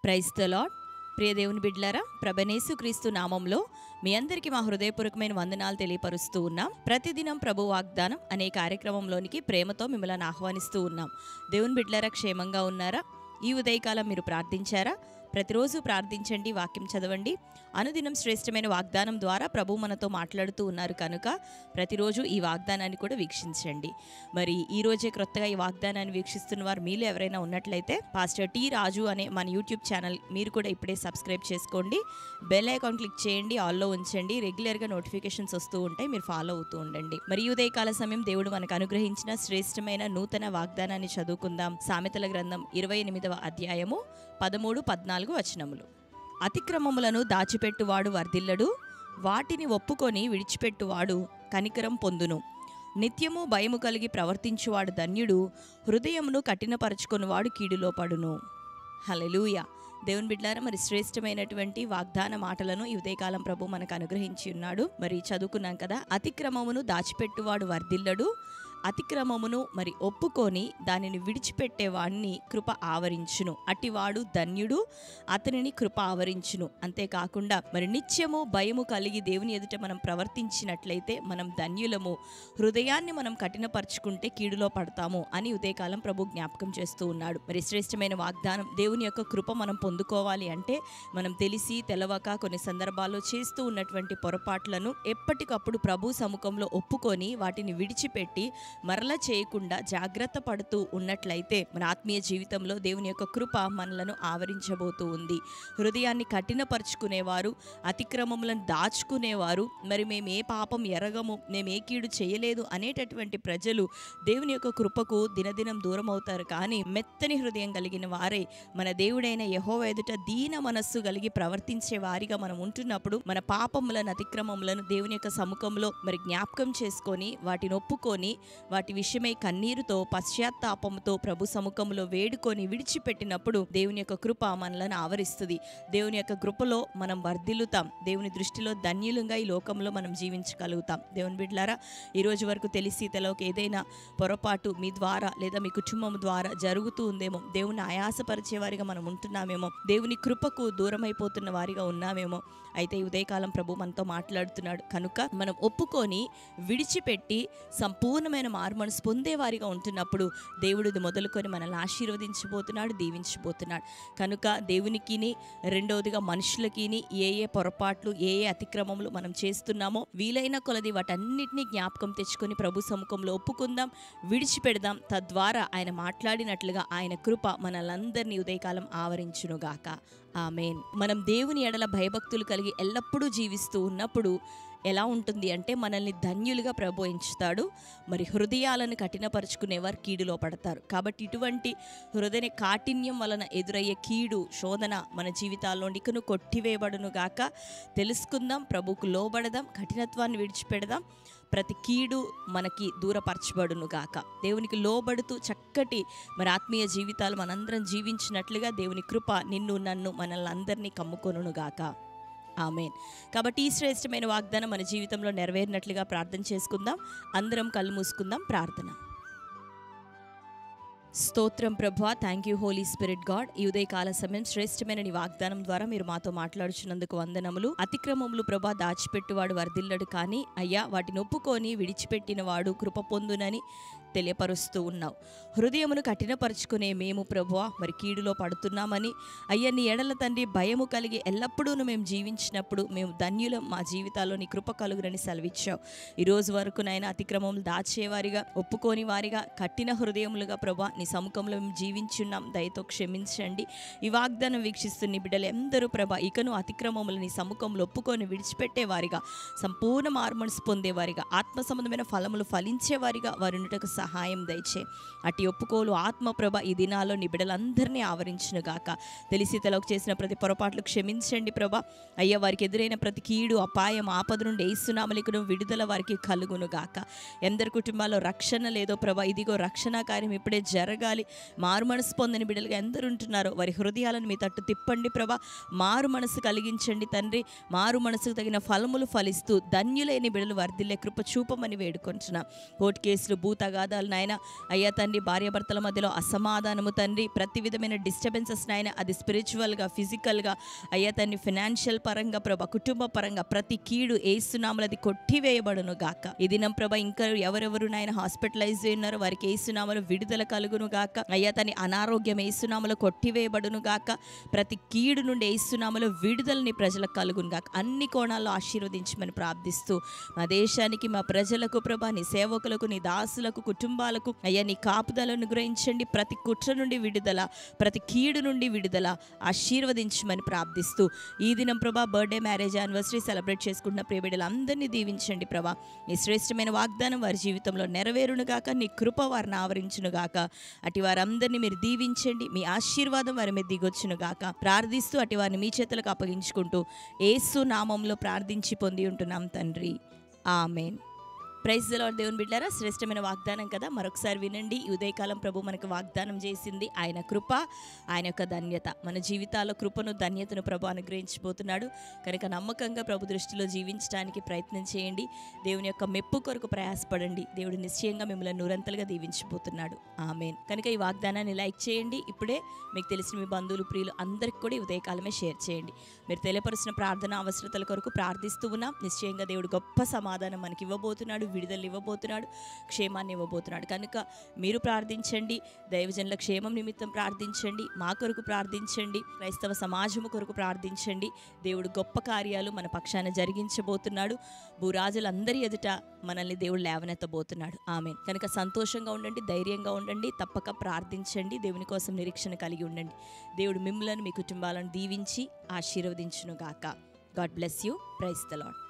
Praise the lord. ప్రియ దేవుని బిడ్డలారా, ప్రభువైన క్రీస్తు నామంలో మీ అందరికీ మా హృదయపూర్వకమైన వందనాలు తెలియపరుస్తూ ఉన్నాం. ప్రతిదినం ప్రభు వాగ్దానం అనే కార్యక్రమంలోనికి ప్రేమతో మిమ్మల్ని ఆహ్వానిస్తూ ఉన్నాం. దేవుని బిడ్డలారా, క్షేమంగా ఉన్నారా? ఈ ఉదయకాలం మీరు ప్రార్థించారా? ప్రతిరోజు ప్రార్థించండి, వాక్యం చదవండి. అనుదినం శ్రేష్టమైన వాగ్దానం ద్వారా ప్రభు మనతో మాట్లాడుతూ ఉన్నారు కనుక ప్రతిరోజు ఈ వాగ్దానాన్ని కూడా వీక్షించండి. మరి ఈ రోజే క్రొత్తగా ఈ వాగ్దానాన్ని వీక్షిస్తున్న వారు మీలో ఎవరైనా ఉన్నట్లయితే పాస్టర్ టి రాజు అనే మన యూట్యూబ్ ఛానల్ మీరు కూడా ఇప్పుడే సబ్స్క్రైబ్ చేసుకోండి. బెల్ ఐకాన్ క్లిక్ చేయండి, ఆల్లో ఉంచండి. రెగ్యులర్గా నోటిఫికేషన్స్ వస్తూ ఉంటాయి, మీరు ఫాలో అవుతూ ఉండండి. మరి ఈ ఉదయకాల సమయం దేవుడు మనకు అనుగ్రహించిన శ్రేష్టమైన నూతన వాగ్దానాన్ని చదువుకుందాం. సామెతల గ్రంథం 28వ అధ్యాయము 13-14 వచనములు. అతిక్రమములను దాచిపెట్టువాడు వర్ధిల్లడు, వాటిని ఒప్పుకొని విడిచిపెట్టువాడు కనికరం పొందును. నిత్యము భయము కలిగి ప్రవర్తించువాడు ధన్యుడు, హృదయమును కఠినపరచుకొనివాడు కీడులో పడును. హల్లెలూయా. దేవుని బిడ్డలారా, మరి శ్రేష్టమైనటువంటి వాగ్దాన మాటలను ఈ ఉదయకాలం ప్రభు మనకు అనుగ్రహించి ఉన్నాడు. మరి చదువుకున్నాం కదా, అతిక్రమమును దాచిపెట్టువాడు వర్ధిల్లడు, అతిక్రమమును మరి ఒప్పుకొని దానిని విడిచిపెట్టేవాడిని కృప ఆవరించును. అటివాడు ధన్యుడు, అతనిని కృప ఆవరించును. అంతేకాకుండా మరి నిత్యము భయము కలిగి దేవుని ఎదుట మనం ప్రవర్తించినట్లయితే మనం ధన్యులము. హృదయాన్ని మనం కఠినపరుచుకుంటే కీడులో పడతాము అని ఉదయకాలం ప్రభు జ్ఞాపకం చేస్తూ ఉన్నాడు. మరి శ్రేష్టమైన వాగ్దానం, దేవుని యొక్క కృప మనం పొందుకోవాలి అంటే మనం తెలిసి తెలవక కొన్ని సందర్భాల్లో చేస్తూ ఉన్నటువంటి పొరపాట్లను ఎప్పటికప్పుడు ప్రభు సముఖంలో ఒప్పుకొని వాటిని విడిచిపెట్టి మరల చేయకుండా జాగ్రత్త పడుతూ ఉన్నట్లయితే మన ఆత్మీయ జీవితంలో దేవుని యొక్క కృప మనలను ఆవరించబోతూ ఉంది. హృదయాన్ని కఠినపరుచుకునేవారు, అతిక్రమములను దాచుకునేవారు, మరి మేము ఏ పాపం ఎరగము, మేము ఏ కీడు చేయలేదు అనేటటువంటి ప్రజలు దేవుని యొక్క కృపకు దినదినం దూరం అవుతారు. కానీ మెత్తని హృదయం కలిగిన వారే మన దేవుడైన యెహోవా ఎదుట దీన మనస్సు కలిగి ప్రవర్తించే వారిగా మనం ఉంటున్నప్పుడు మన పాపములను, అతిక్రమములను దేవుని యొక్క సముఖంలో మరి జ్ఞాపకం చేసుకొని వాటిని ఒప్పుకొని వాటి విషయమై కన్నీరుతో పశ్చాత్తాపంతో ప్రభు సముఖంలో వేడుకొని విడిచిపెట్టినప్పుడు దేవుని యొక్క కృప మనలను ఆవరిస్తుంది. దేవుని యొక్క కృపలో మనం వర్ధిల్లుతాం. దేవుని దృష్టిలో ధన్యులుగా ఈ లోకంలో మనం జీవించగలుగుతాం. దేవుని బిడ్డలారా, ఈ రోజు వరకు తెలిసి తెలవక ఏదైనా పొరపాటు మీ ద్వారా లేదా మీ కుటుంబం ద్వారా జరుగుతూ ఉందేమో, దేవుని ఆయాసపరిచే వారిగా మనం ఉంటున్నామేమో, దేవుని కృపకు దూరమైపోతున్న వారిగా ఉన్నామేమో. అయితే ఈ ఉదయకాలం ప్రభు మనతో మాట్లాడుతున్నాడు కనుక మనం ఒప్పుకొని విడిచిపెట్టి సంపూర్ణమైన మారుమనసు పొందేవారిగా ఉంటున్నప్పుడు దేవుడు మొదలుకొని మనల్ని ఆశీర్వదించబోతున్నాడు, దీవించబోతున్నాడు. కనుక దేవునికిని, రెండవదిగా మనుషులకిని ఏ పొరపాట్లు, ఏ అతిక్రమములు మనం చేస్తున్నామో వీలైన కొలది వాటన్నిటినీ జ్ఞాపకం తెచ్చుకొని ప్రభు సముఖంలో ఒప్పుకుందాం, విడిచిపెడదాం. తద్వారా ఆయన మాట్లాడినట్లుగా ఆయన కృప మనలందరినీ ఉదయకాలం ఆవరించునుగాక. ఆమేన్. మనం దేవుని ఎడల భయభక్తులు కలిగి ఎల్లప్పుడూ జీవిస్తూ ఉన్నప్పుడు ఎలా ఉంటుంది అంటే మనల్ని ధన్యులుగా ప్రభు ఎంచుతాడు. మరి హృదయాలను కఠినపరుచుకునేవారు కీడులో పడతారు. కాబట్టి ఇటువంటి హృదయ కాఠిన్యం వలన ఎదురయ్యే కీడు, శోధన మన జీవితాల్లో ఇకను కొట్టివేయబడును గాక. తెలుసుకుందాం, ప్రభుకు లోబడదాం, కఠినత్వాన్ని విడిచిపెడదాం, ప్రతి కీడు మనకి దూరపరచబడును గాక. దేవునికి లోబడుతూ చక్కటి మరి ఆత్మీయ జీవితాలు మనందరం జీవించినట్లుగా దేవుని కృప నిన్ను, నన్ను, మనల్ని అందరినీ కమ్ముకొనును గాక. ఆమేన్. కాబట్టి ఈ శ్రేష్టమైన వాగ్దానం మన జీవితంలో నెరవేరినట్లుగా ప్రార్థన చేసుకుందాం. అందరం కళ్ళు మూసుకుందాం. ప్రార్థన. స్తోత్రం ప్రభువా, thank you Holy Spirit God. ఈ ఉదయకాల సమయం శ్రేష్టమైన నీ వాగ్దానం ద్వారా మీరు మాతో మాట్లాడుచున్నందుకు వందనములు. అతిక్రమములు ప్రభా దాచిపెట్టువాడు వర్ధిల్లడు, కానీ అయ్యా వాటిని ఒప్పుకొని విడిచిపెట్టిన వాడు కృప పొందునని తెలియపరుస్తూ ఉన్నావు. హృదయమును కఠినపరుచుకునే మేము ప్రభువా మరి కీడులో పడుతున్నామని, అయ్యా నీ ఎడల తండ్రి భయము కలిగి ఎల్లప్పుడూ మేము జీవించినప్పుడు మేము ధన్యులం, మా జీవితాల్లో నీ కృప కలుగునని సెలవిచ్చావు. ఈరోజు వరకు నాయన అతిక్రమములు దాచేవారిగా, ఒప్పుకోని వారిగా, కఠిన హృదయములుగా ప్రభా నీ సముఖంలో మేము జీవించున్నాం. దయతో క్షమించండి. ఈ వాగ్దానం వీక్షిస్తున్న బిడ్డలు ఎందరూ ప్రభా ఇకను అతిక్రమములు నీ సముఖంలో ఒప్పుకొని విడిచిపెట్టేవారిగా, సంపూర్ణ మారుమనసు పొందేవారిగా, ఆత్మ సంబంధమైన ఫలములు ఫలించేవారిగా వారుండుటకు సహాయం దయచే. అటు ఒప్పుకోలు ఆత్మప్రభ ఈ దినాల్లో నీ బిడ్డలందరినీ ఆవరించును గాక. తెలిసి తెలకు చేసిన ప్రతి పొరపాట్లు క్షమించండి ప్రభా. అయ్యా వారికి ఎదురైన ప్రతి కీడు, అపాయం, ఆపద నుండి యేసునామములో విడుదల వారికి కలుగును గాక. ఎందరి కుటుంబాల్లో రక్షణ లేదో ప్రభా, ఇదిగో రక్షణ కార్యం ఇప్పుడే జరగాలి. మారు మనసు పొందని బిడ్డలుగా ఎందరు ఉంటున్నారో వారి హృదయాలను మీ తట్టు తిప్పండి ప్రభా. మారు మనసు కలిగించండి తండ్రి. మారు మనసుకు తగిన ఫలములు ఫలిస్తూ ధన్యులైన బిడ్డలు వర్ధిల్లే కృప చూపమని వేడుకుంటున్నా. కోర్టు కేసులు, భూతగాథ, వివాదాలు నాయన, అయ్యా తండ్రి భార్యాభర్తల మధ్యలో అసమాధానము తండ్రి, ప్రతి విధమైన డిస్టర్బెన్సెస్ నాయన, అది స్పిరిచువల్గా, ఫిజికల్గా, అయ్యా తండ్రి ఫినాన్షియల్ పరంగా ప్రభా, కుటుంబ పరంగా ప్రతి కీడు ఏసునామములో అది కొట్టివేయబడును గాక. ఈ దినం ప్రభా ఇంకా ఎవరెవరు నాయన హాస్పిటలైజ్ ఉన్నారో వారికి ఏసునామములో విడుదల కలుగును గాక. అయ్యా తండ్రి అనారోగ్యం ఏసునామములో కొట్టివేయబడును గాక. ప్రతి కీడు నుండి ఏసునామములో విడుదలని ప్రజలకు కలుగును గాక. అన్ని కోణాల్లో ఆశీర్వదించమని ప్రార్థిస్తూ మా దేశానికి, మా ప్రజలకు ప్రభా, నీ సేవకులకు, నీ దాసులకు, కుటుంబాలకు అయ్యా నీ కాపుదలను గ్రహించండి. ప్రతి కుట్ర నుండి విడుదల, ప్రతి కీడు నుండి విడుదల ఆశీర్వదించమని ప్రార్థిస్తూ ఈ దినం ప్రభా బర్త్డే, మ్యారేజ్, యానివర్సరీ సెలబ్రేట్ చేసుకుంటున్న ప్రియ బిడ్డలందరినీ దీవించండి ప్రభా. నీ శ్రేష్టమైన వాగ్దానం వారి జీవితంలో నెరవేరునుగాక. నీ కృప వారిని ఆవరించునుగాక. అటు వారందరినీ మీరు దీవించండి. మీ ఆశీర్వాదం వారి మీద దిగొచ్చునుగాక. ప్రార్థిస్తూ అటు వారిని మీ చేతులకు అప్పగించుకుంటూ యేసు నామంలో ప్రార్థించి పొంది ఉంటున్నాం తండ్రి. ఆమేన్. Praise the Lord. దేవుని బిడ్డలారా, శ్రేష్టమైన వాగ్దానం కదా, మరొకసారి వినండి. ఈ ఉదయకాలం ప్రభు మనకు వాగ్దానం చేసింది ఆయన కృప, ఆయన యొక్క ధన్యత. మన జీవితాల్లో కృపను, ధన్యతను ప్రభు అనుగ్రహించబోతున్నాడు కనుక నమ్మకంగా ప్రభు దృష్టిలో జీవించడానికి ప్రయత్నం చేయండి. దేవుని యొక్క మెప్పు కొరకు ప్రయాసపడండి. దేవుడు నిశ్చయంగా మిమ్మల్ని నూరంతలుగా దీవించబోతున్నాడు. ఆమేన్. కనుక ఈ వాగ్దానాన్ని లైక్ చేయండి. ఇప్పుడే మీకు తెలిసిన మీ బంధువులు, ప్రియులు అందరికీ కూడా ఈ ఉదయకాలమే షేర్ చేయండి. మీరు తెలియపరుచిన ప్రార్థన అవసరతల కొరకు ప్రార్థిస్తూ ఉన్నాం. నిశ్చయంగా దేవుడు గొప్ప సమాధానం మనకి ఇవ్వబోతున్నాడు, విడుదల ఇవ్వబోతున్నాడు, క్షేమాన్ని ఇవ్వబోతున్నాడు. కనుక మీరు ప్రార్థించండి, దైవజనుల క్షేమం నిమిత్తం ప్రార్థించండి, మా కొరకు ప్రార్థించండి, క్రైస్తవ సమాజము కొరకు ప్రార్థించండి. దేవుడు గొప్ప కార్యాలు మన పక్షాన జరిగించబోతున్నాడు. భూరాజులందరి ఎదుట మనల్ని దేవుడు లేవనెత్తబోతున్నాడు. ఆమేన్. కనుక సంతోషంగా ఉండండి, ధైర్యంగా ఉండండి, తప్పక ప్రార్థించండి, దేవుని కోసం నిరీక్షణ కలిగి ఉండండి. దేవుడు మిమ్మల్ని, మీ కుటుంబాలను దీవించి ఆశీర్వదించునుగాక. God bless you. Praise the lord.